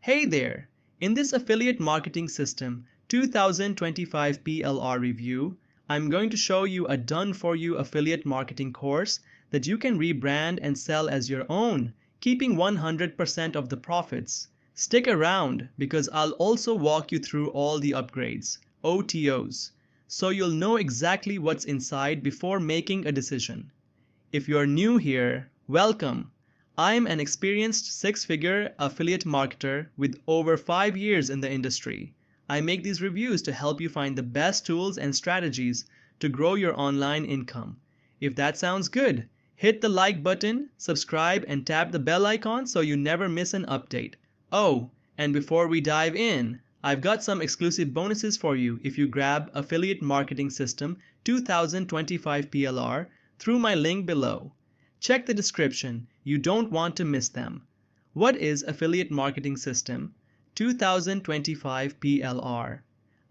Hey there! In this Affiliate Marketing System 2025 PLR review, I'm going to show you a done-for-you affiliate marketing course that you can rebrand and sell as your own, keeping 100% of the profits. Stick around because I'll also walk you through all the upgrades, OTOs, so you'll know exactly what's inside before making a decision. If you're new here, welcome. I'm an experienced six-figure affiliate marketer with over 5 years in the industry. I make these reviews to help you find the best tools and strategies to grow your online income. If that sounds good, hit the like button, subscribe, and tap the bell icon so you never miss an update. Oh, and before we dive in, I've got some exclusive bonuses for you if you grab Affiliate Marketing System 2025 PLR through my link below. Check the description, you don't want to miss them. What is Affiliate Marketing System 2025 PLR?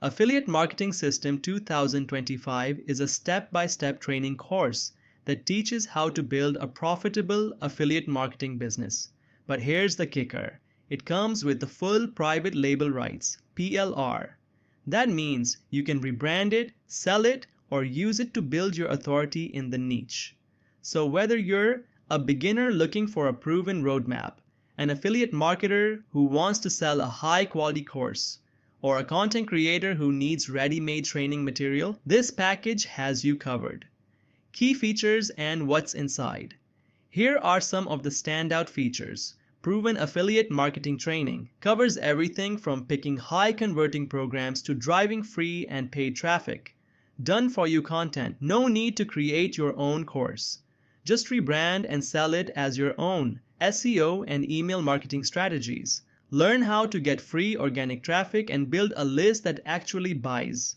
Affiliate Marketing System 2025 is a step-by-step training course that teaches how to build a profitable affiliate marketing business. But here's the kicker. It comes with the full private label rights, PLR. That means you can rebrand it, sell it, or use it to build your authority in the niche. So whether you're a beginner looking for a proven roadmap, an affiliate marketer who wants to sell a high-quality course, or a content creator who needs ready-made training material, this package has you covered. Key features and what's inside. Here are some of the standout features. Proven affiliate marketing training covers everything from picking high-converting programs to driving free and paid traffic. Done-for-you content, no need to create your own course. Just rebrand and sell it as your own. SEO and email marketing strategies. Learn how to get free organic traffic and build a list that actually buys.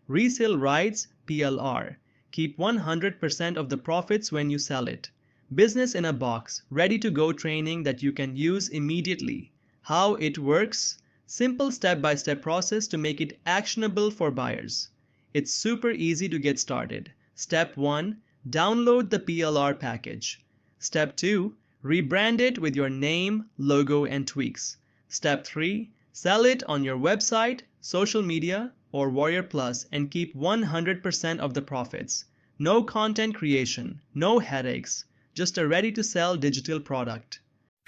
Resale rights, PLR. Keep 100% of the profits when you sell it. Business in a box, ready-to-go training that you can use immediately. How it works? Simple step-by-step process to make it actionable for buyers. It's super easy to get started. Step 1. Download the PLR package. Step 2. Rebrand it with your name, logo, and tweaks. Step 3. Sell it on your website, social media, or Warrior Plus and keep 100% of the profits. No content creation, no headaches, just a ready-to-sell digital product.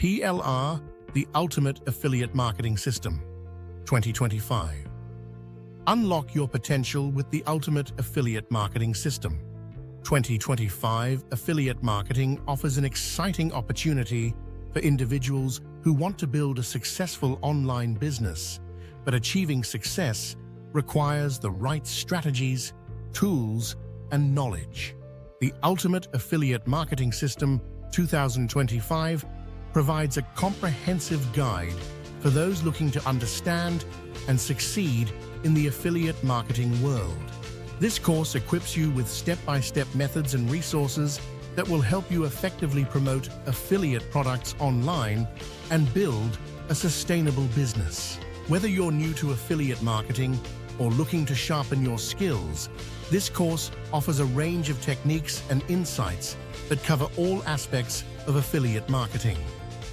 PLR, the Ultimate Affiliate Marketing System, 2025. Unlock your potential with the Ultimate Affiliate Marketing System. 2025 Affiliate Marketing offers an exciting opportunity for individuals who want to build a successful online business, but achieving success requires the right strategies, tools, and knowledge. The Ultimate Affiliate Marketing System 2025 provides a comprehensive guide for those looking to understand and succeed in the affiliate marketing world. This course equips you with step-by-step methods and resources that will help you effectively promote affiliate products online and build a sustainable business. Whether you're new to affiliate marketing or looking to sharpen your skills, this course offers a range of techniques and insights that cover all aspects of affiliate marketing.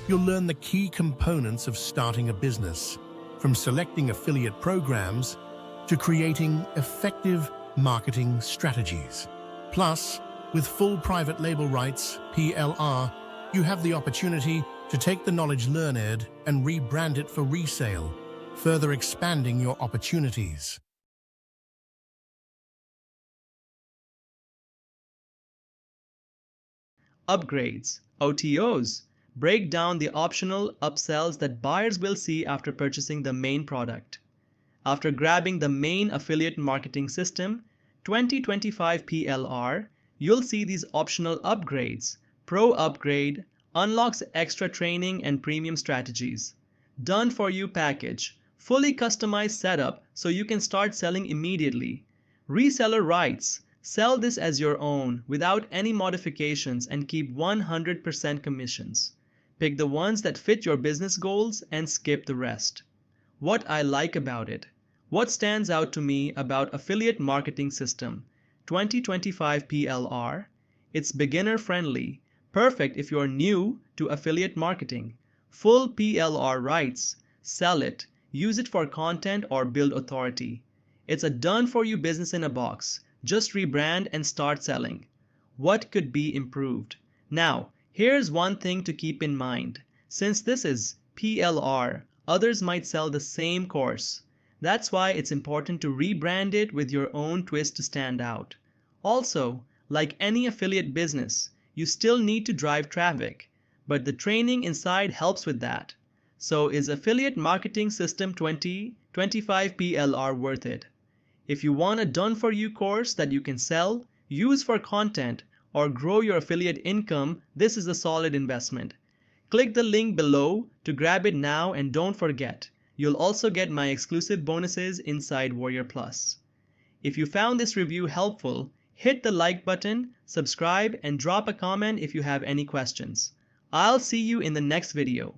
You'll learn the key components of starting a business, from selecting affiliate programs to creating effective marketing strategies. Plus, with full private label rights, PLR, you have the opportunity to take the knowledge learned and rebrand it for resale, further expanding your opportunities. Upgrades, OTOs, break down the optional upsells that buyers will see after purchasing the main product. After grabbing the main Affiliate Marketing System 2025 PLR, you'll see these optional upgrades. Pro Upgrade unlocks extra training and premium strategies. Done for you package, fully customized setup so you can start selling immediately. Reseller rights, sell this as your own without any modifications and keep 100% commissions. Pick the ones that fit your business goals and skip the rest. What I like about it. What stands out to me about Affiliate Marketing System 2025 PLR? It's beginner friendly, perfect if you're new to affiliate marketing. Full PLR rights, sell it, use it for content, or build authority. It's a done-for-you business in a box. Just rebrand and start selling. What could be improved? Now, here's one thing to keep in mind. Since this is PLR, others might sell the same course. That's why it's important to rebrand it with your own twist to stand out. Also, like any affiliate business, you still need to drive traffic, but the training inside helps with that. So is Affiliate Marketing System 2025 PLR worth it? If you want a done-for-you course that you can sell, use for content, or grow your affiliate income, this is a solid investment. Click the link below to grab it now, and don't forget, you'll also get my exclusive bonuses inside Warrior Plus. If you found this review helpful, hit the like button, subscribe, and drop a comment if you have any questions. I'll see you in the next video.